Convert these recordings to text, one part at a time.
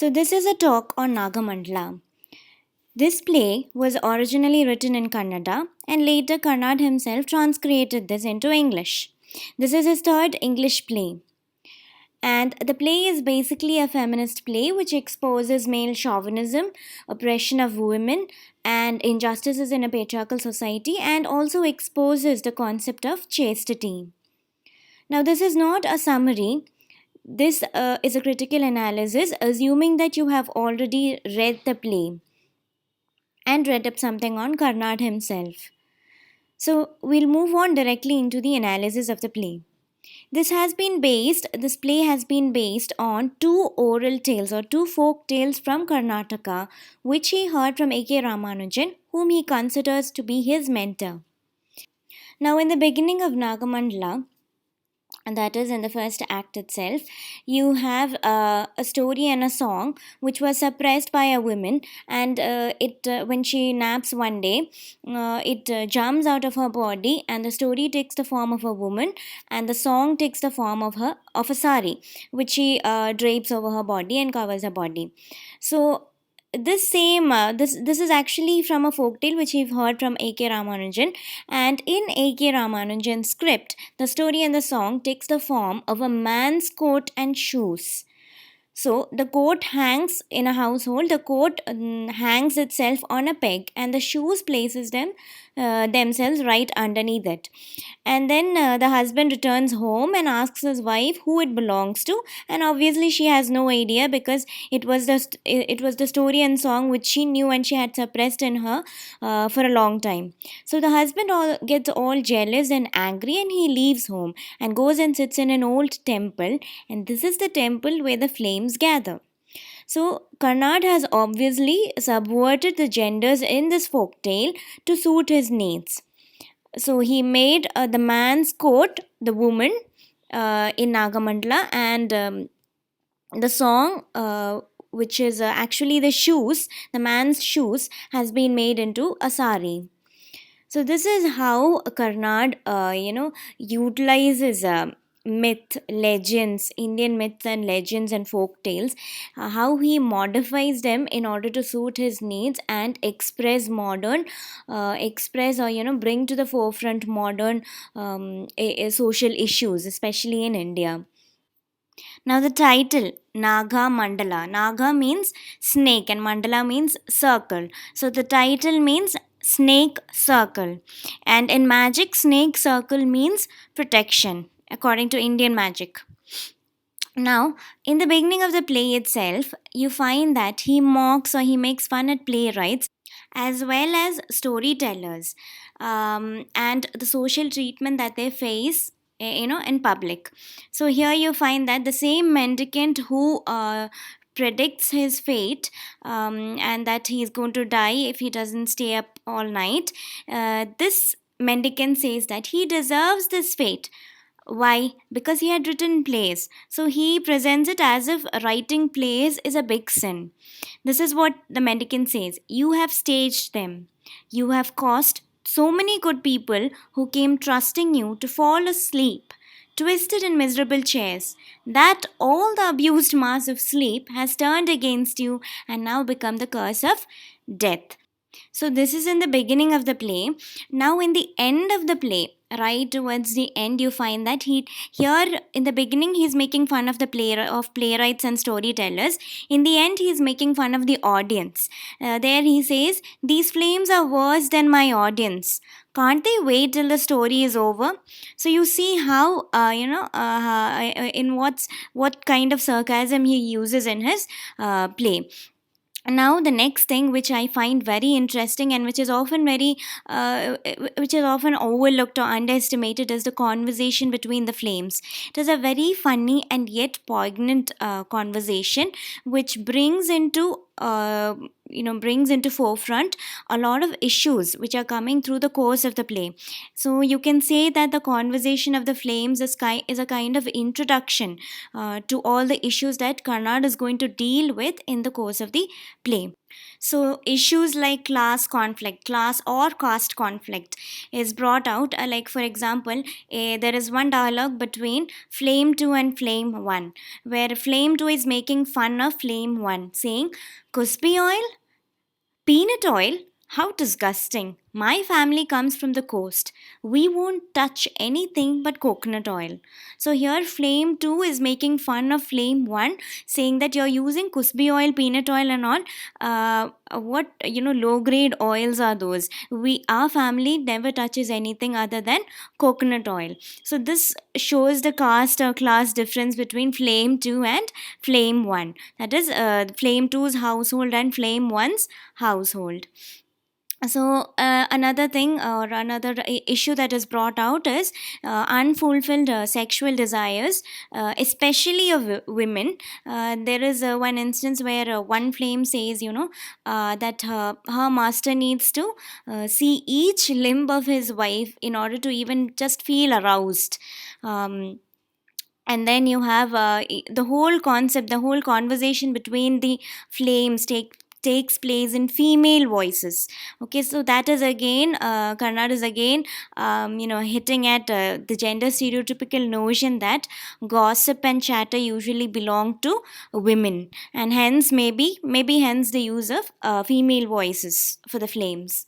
So, this is a talk on Nagamandala. This play was originally written in Kannada and later Karnad himself transcreated this into English. This is his third English play. And the play is basically a feminist play which exposes male chauvinism, oppression of women, and injustices in a patriarchal society, and also exposes the concept of chastity. Now, this is not a summary. This is a critical analysis, assuming that you have already read the play and read up something on Karnad himself. So, we'll move on directly into the analysis of the play. This play has been based on two oral tales or two folk tales from Karnataka, which he heard from A.K. Ramanujan, whom he considers to be his mentor. Now, in the beginning of Nagamandala, and that is in the first act itself, you have a story and a song which was suppressed by a woman, and it when she naps one day, it jumps out of her body, and the story takes the form of a woman, and the song takes the form of a sari which she drapes over her body and covers her body. So this is actually from a folktale which we've heard from A.K. Ramanujan, and in A.K. Ramanujan's script, the story and the song takes the form of a man's coat and shoes. So the coat hangs in a household. The coat hangs itself on a peg, and the shoes places themselves right underneath it. And then the husband returns home and asks his wife who it belongs to, and obviously she has no idea because it was the story and song which she knew and she had suppressed in her for a long time. So the husband gets all jealous and angry, and he leaves home and goes and sits in an old temple, and this is the temple where the flames gather. So, Karnad has obviously subverted the genders in this folk tale to suit his needs. So, he made the man's coat the woman in Nagamandala, and the song, which is actually the man's shoes, has been made into a sari. So this is how Karnad, utilizes Indian myths and legends and folk tales, how he modifies them in order to suit his needs and express or bring to the forefront modern social issues, especially in India. Now the title Naga Mandala. Naga means snake and Mandala means circle. So the title means snake circle. And in magic, snake circle means protection according to Indian magic. Now, in the beginning of the play itself, you find that he mocks or he makes fun at playwrights as well as storytellers, and the social treatment that they face in public. So here you find that the same mendicant who predicts his fate, and that he is going to die if he doesn't stay up all night, this mendicant says that he deserves this fate. Why? Because he had written plays. So he presents it as if writing plays is a big sin. This is what the mendicant says. You have staged them. You have caused so many good people who came trusting you to fall asleep, twisted in miserable chairs, that all the abused mass of sleep has turned against you and now become the curse of death. So this is in the beginning of the play. Now in the end of the play, right towards the end, you find that he here in the beginning he's making fun of the playwrights and storytellers. In the end, he's making fun of the audience. There he says, "These flames are worse than my audience. Can't they wait till the story is over?" So you see how in what kind of sarcasm he uses in his play. Now the next thing which I find very interesting and which is often overlooked or underestimated is the conversation between the flames. It is a very funny and yet poignant conversation which brings into forefront a lot of issues which are coming through the course of the play. So you can say that the conversation of the flames is a kind of introduction to all the issues that Karnad is going to deal with in the course of the play. So issues like class conflict, class or caste conflict is brought out. Like for example, there is one dialogue between Flame 2 and Flame 1, where Flame 2 is making fun of Flame 1, saying, Kuspi oil? Peanut oil? How disgusting. My family comes from the coast. We won't touch anything but coconut oil. So here Flame 2 is making fun of Flame 1, saying that you're using kusbi oil, peanut oil and all. What low grade oils are those? Our family never touches anything other than coconut oil. So this shows the caste or class difference between Flame 2 and Flame 1. That is Flame two's household and Flame one's household. So another thing or another issue that is brought out is unfulfilled sexual desires, especially of women. There is one instance where one flame says, that her master needs to see each limb of his wife in order to even just feel aroused. And then you have the whole concept, the whole conversation between the flames takes place in female voices. Okay, so that is again, Karnad is again hitting at the gender stereotypical notion that gossip and chatter usually belong to women, and hence maybe hence the use of female voices for the flames.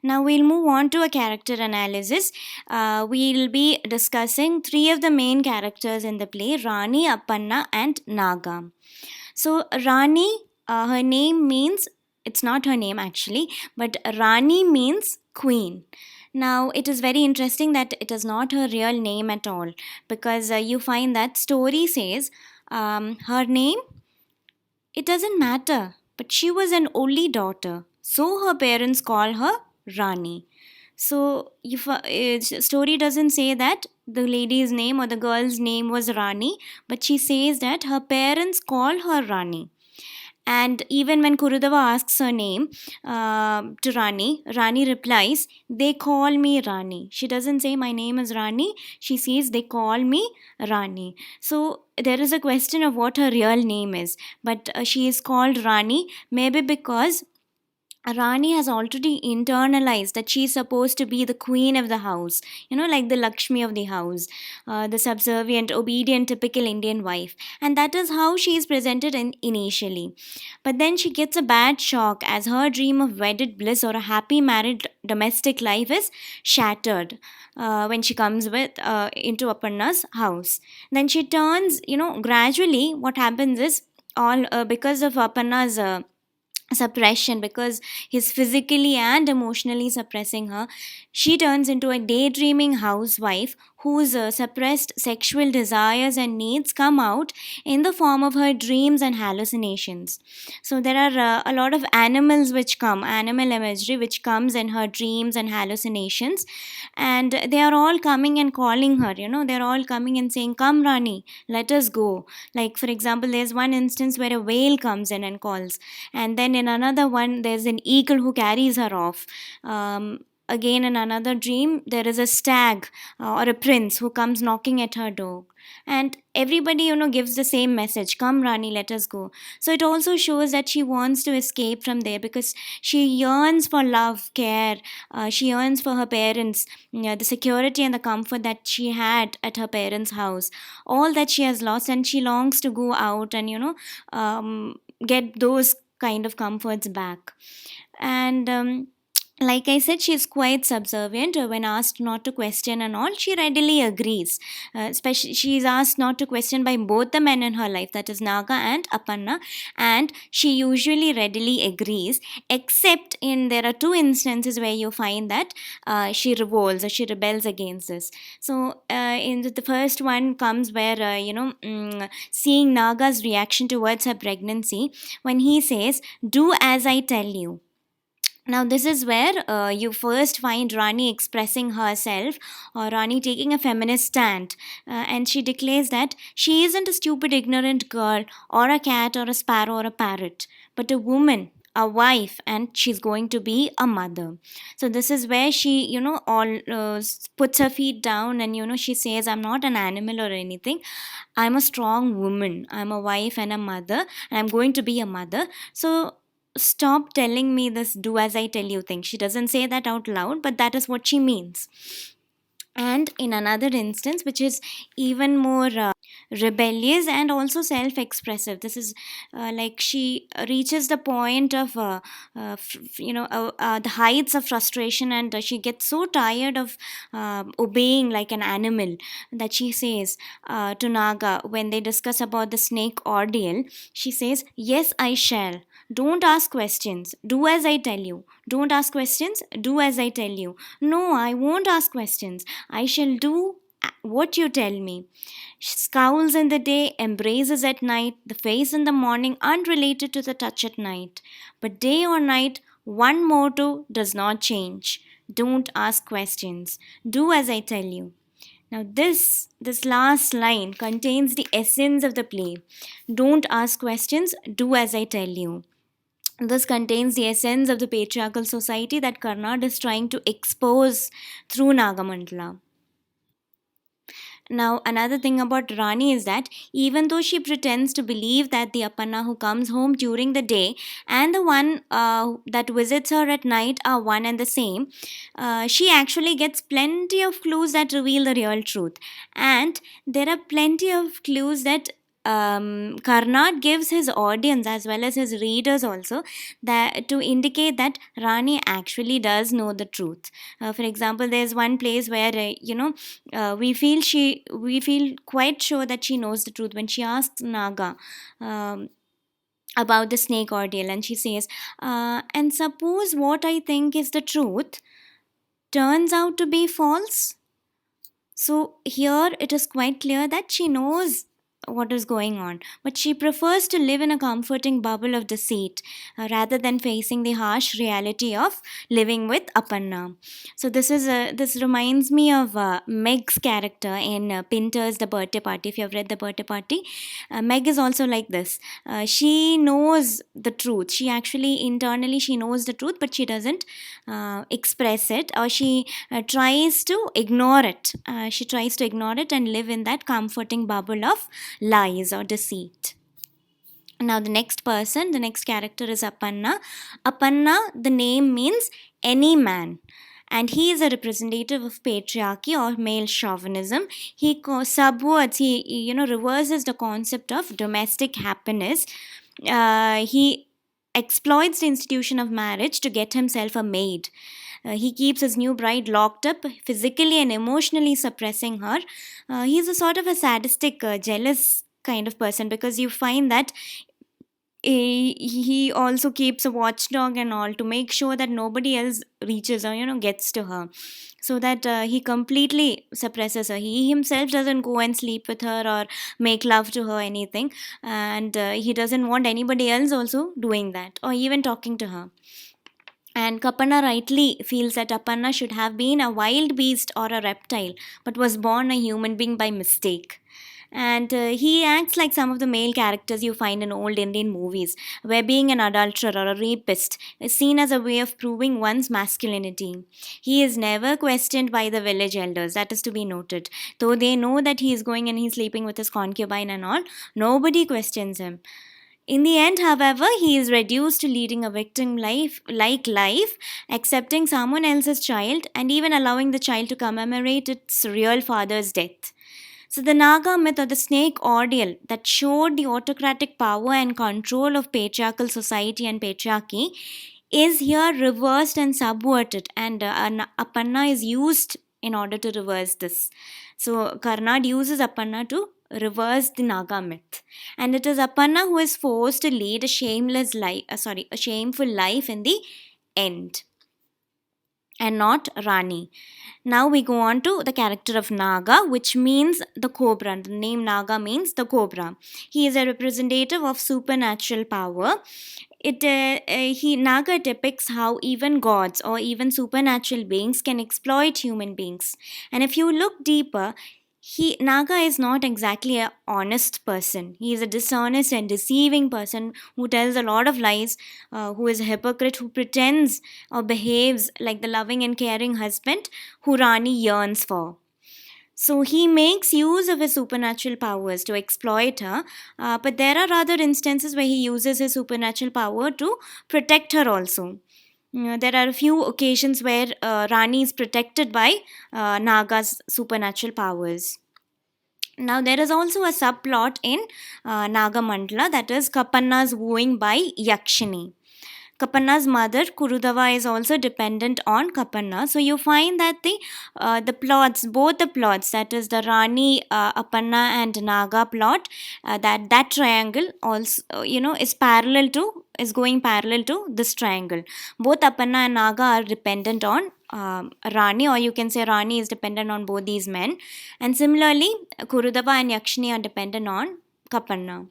Now we'll move on to a character analysis. We'll be discussing three of the main characters in the play: Rani, Appanna, and Naga. So, Rani, her name means, it's not her name actually, but Rani means queen. Now, it is very interesting that it is not her real name at all, because you find that story says her name, it doesn't matter, but she was an only daughter, so her parents call her Rani. So, if story doesn't say that the lady's name or the girl's name was Rani, but she says that her parents call her Rani. And even when Kurudava asks her name to Rani, Rani replies, They call me Rani. She doesn't say, My name is Rani. She says, They call me Rani. So there is a question of what her real name is. But she is called Rani, maybe because Rani has already internalized that she's supposed to be the queen of the house, like the Lakshmi of the house, the subservient, obedient, typical Indian wife. And that is how she is presented initially. But then she gets a bad shock as her dream of wedded bliss or a happy married domestic life is shattered when she comes into Aparna's house. Then she turns, gradually what happens is all because of Aparna's suppression, because he's physically and emotionally suppressing her, she turns into a daydreaming housewife whose suppressed sexual desires and needs come out in the form of her dreams and hallucinations. So there are a lot of animal imagery which comes in her dreams and hallucinations, and they are all coming and calling her, they're all coming and saying, Come Rani, let us go. Like for example, there's one instance where a whale comes in and calls, and then in another one there's an eagle who carries her off. Again, in another dream, there is a stag or a prince who comes knocking at her door. And everybody, gives the same message, Come, Rani, let us go. So it also shows that she wants to escape from there because she yearns for love, care. She yearns for her parents, the security and the comfort that she had at her parents' house. All that she has lost, and she longs to go out and, get those kind of comforts back. And like I said, she is quite subservient. When asked not to question and all, she readily agrees. Especially, she is asked not to question by both the men in her life, that is Naga and Aparna, and she usually readily agrees. Except in there are two instances where you find that she revolts or she rebels against this. So, in the first one comes where seeing Naga's reaction towards her pregnancy when he says, "Do as I tell you." Now, this is where you first find Rani expressing herself, or Rani taking a feminist stand. And she declares that she isn't a stupid, ignorant girl, or a cat, or a sparrow, or a parrot, but a woman, a wife, and she's going to be a mother. So, this is where she, all puts her feet down and, she says, I'm not an animal or anything. I'm a strong woman. I'm a wife and a mother, and I'm going to be a mother. So, stop telling me this do as I tell you thing. She doesn't say that out loud, but that is what she means. And in another instance, which is even more rebellious and also self expressive, this is like she reaches the point of the heights of frustration, and she gets so tired of obeying like an animal, that she says to Naga, when they discuss about the snake ordeal, she says, yes, I shall. Don't ask questions, do as I tell you. Don't ask questions, do as I tell you. No, I won't ask questions, I shall do what you tell me. Scowls in the day, embraces at night, the face in the morning, unrelated to the touch at night. But day or night, one motto does not change. Don't ask questions. Do as I tell you. Now this last line contains the essence of the play. Don't ask questions, do as I tell you. This contains the essence of the patriarchal society that Karnad is trying to expose through Nagamandala. Now, another thing about Rani is that even though she pretends to believe that the Appanna who comes home during the day and the one that visits her at night are one and the same, she actually gets plenty of clues that reveal the real truth. And there are plenty of clues that Karnad gives his audience as well as his readers also, that to indicate that Rani actually does know the truth. For example, there's one place where we feel quite sure that she knows the truth when she asks Naga about the snake ordeal, and she says, and suppose what I think is the truth turns out to be false. So here it is quite clear that she knows what is going on, but she prefers to live in a comforting bubble of deceit rather than facing the harsh reality of living with Aparna. So this reminds me of Meg's character in Pinter's The Birthday Party. If you have read The Birthday Party, Meg is also like this. She knows the truth. She actually internally she knows the truth, but she doesn't express it, or she tries to ignore it. She tries to ignore it and live in that comforting bubble of lies or deceit. Now, the next character is Apanna. Apanna, the name means any man. And he is a representative of patriarchy or male chauvinism. He subverts, reverses the concept of domestic happiness. He exploits the institution of marriage to get himself a maid. He keeps his new bride locked up, physically and emotionally suppressing her. He's a sort of a sadistic, jealous kind of person, because you find that he also keeps a watchdog and all to make sure that nobody else reaches or gets to her, so that he completely suppresses her. He himself doesn't go and sleep with her or make love to her, anything, and he doesn't want anybody else also doing that or even talking to her. And Kapanna rightly feels that Apanna should have been a wild beast or a reptile, but was born a human being by mistake. And he acts like some of the male characters you find in old Indian movies, where being an adulterer or a rapist is seen as a way of proving one's masculinity. He is never questioned by the village elders, that is to be noted. Though they know that he is going and he's sleeping with his concubine and all, nobody questions him. In the end, however, he is reduced to leading a victim life, accepting someone else's child and even allowing the child to commemorate its real father's death. So, the Naga myth or the snake ordeal that showed the autocratic power and control of patriarchal society and patriarchy is here reversed and subverted, and Apanna is used in order to reverse this. So, Karnad uses Apanna to reverse the Naga myth. And it is Apanna who is forced to lead a a shameful life in the end, and not Rani. Now we go on to the character of Naga, which means the cobra. The name Naga means the cobra. He is a representative of supernatural power. Naga depicts how even gods or even supernatural beings can exploit human beings. And if you look deeper, Naga is not exactly a honest person. He is a dishonest and deceiving person who tells a lot of lies, who is a hypocrite, who pretends or behaves like the loving and caring husband who Rani yearns for. So he makes use of his supernatural powers to exploit her, but there are other instances where he uses his supernatural power to protect her also. There are a few occasions where Rani is protected by Naga's supernatural powers. Now, there is also a subplot in Nagamandala, that is Kapanna's wooing by Yakshini. Kapanna's mother Kurudava is also dependent on Kapanna. So you find that the plots, both the plots, that is the Rani, Apanna, and Naga plot, that triangle also is going parallel to this triangle. Both Apanna and Naga are dependent on Rani, or you can say Rani is dependent on both these men, and similarly Kurudava and Yakshini are dependent on Kapanna.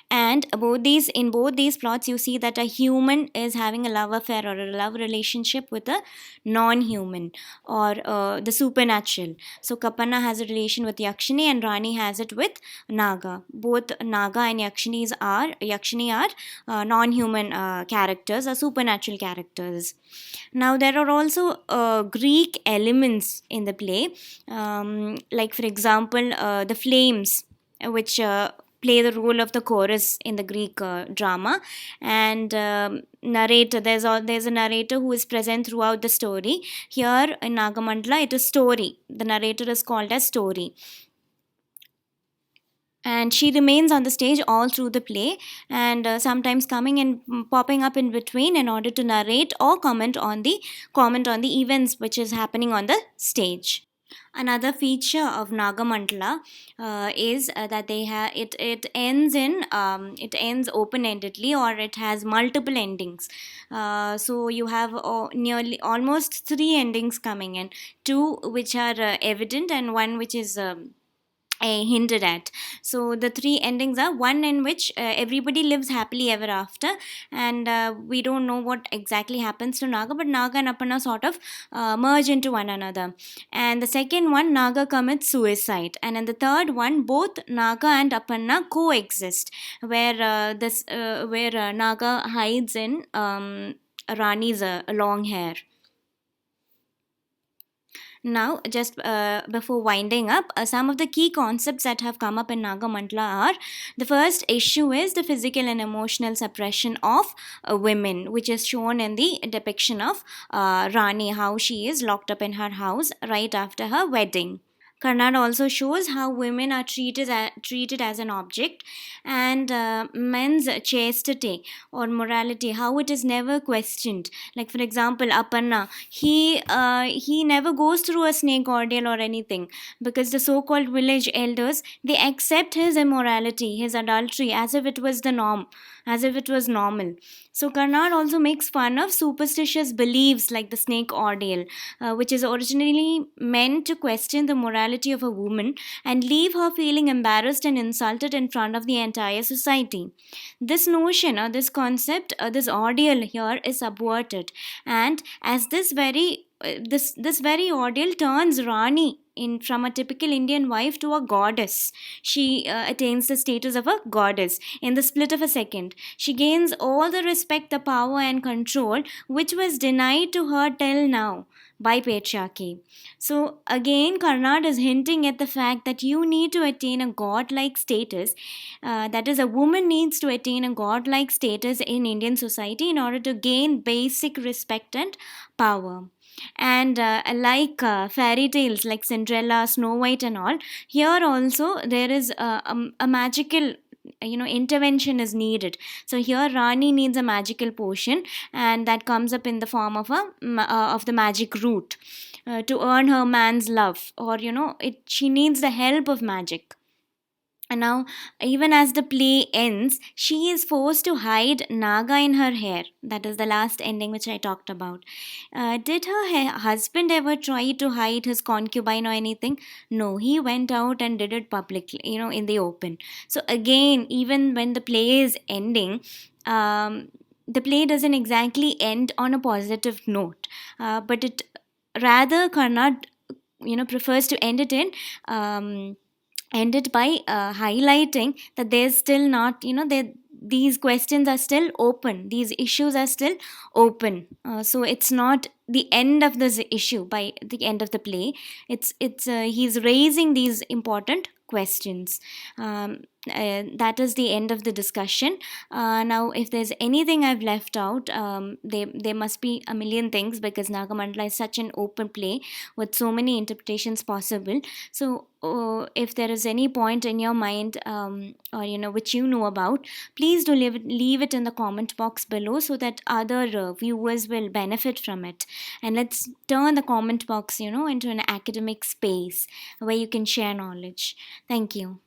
And in both these plots you see that a human is having a love affair or a love relationship with a non-human, or the supernatural. So Kapanna has a relation with Yakshini and Rani has it with Naga. Both Naga and Yakshini are non-human characters, or supernatural characters. Now there are also Greek elements in the play, like for example the flames, which play the role of the chorus in the Greek drama, and narrator. There's a narrator who is present throughout the story. Here in Nagamandala, it is Story. The narrator is called as Story, and she remains on the stage all through the play, and sometimes coming and popping up in between in order to narrate or comment on the events which is happening on the stage. Another feature of Nagamandala is that it ends open endedly, or it has multiple endings. So you have nearly almost three endings coming in, two which are evident and one which is hinted at. So the three endings are: one in which everybody lives happily ever after, and we don't know what exactly happens to Naga, but Naga and Apana sort of merge into one another. And the second one, Naga commits suicide, and in the third one, both Naga and Apana coexist, where Naga hides in Rani's long hair. Now, just before winding up, some of the key concepts that have come up in Nagamandala are: the first issue is the physical and emotional suppression of women, which is shown in the depiction of Rani, how she is locked up in her house right after her wedding. Karnad also shows how women are treated as an object, and men's chastity or morality, how it is never questioned. Like for example, Apanna, he never goes through a snake ordeal or anything, because the so-called village elders, they accept his immorality, his adultery, as if it was the norm, as if it was normal. So Karnad also makes fun of superstitious beliefs like the snake ordeal, which is originally meant to question the morality of a woman and leave her feeling embarrassed and insulted in front of the entire society. This notion, or this concept, this ordeal here is subverted, and as this very ordeal turns Rani in from a typical Indian wife to a goddess. She attains the status of a goddess in the split of a second. She gains all the respect, the power, and control which was denied to her till now by patriarchy. So again, Karnad is hinting at the fact that you need to attain a godlike status. That is, a woman needs to attain a godlike status in Indian society in order to gain basic respect and power. And like fairy tales like Cinderella, Snow White, and all, here also there is a magical intervention is needed. So here Rani needs a magical potion, and that comes up in the form of of the magic root to earn her man's love, or she needs the help of magic. And now, even as the play ends, she is forced to hide Naga in her hair. That is the last ending which I talked about. Did her husband ever try to hide his concubine or anything? No, he went out and did it publicly, in the open. So, again, even when the play is ending, the play doesn't exactly end on a positive note, but it rather Karnad, prefers to end it in. Ended by highlighting that there's still not, these questions are still open, these issues are still open. So it's not the end of this issue by the end of the play. It's he's raising these important questions. That is the end of the discussion. Now, if there's anything I've left out, there must be a million things, because Nagamandala is such an open play with so many interpretations possible. So, if there is any point in your mind, or which you know about, please do leave it in the comment box below, so that other viewers will benefit from it. And let's turn the comment box, into an academic space where you can share knowledge. Thank you.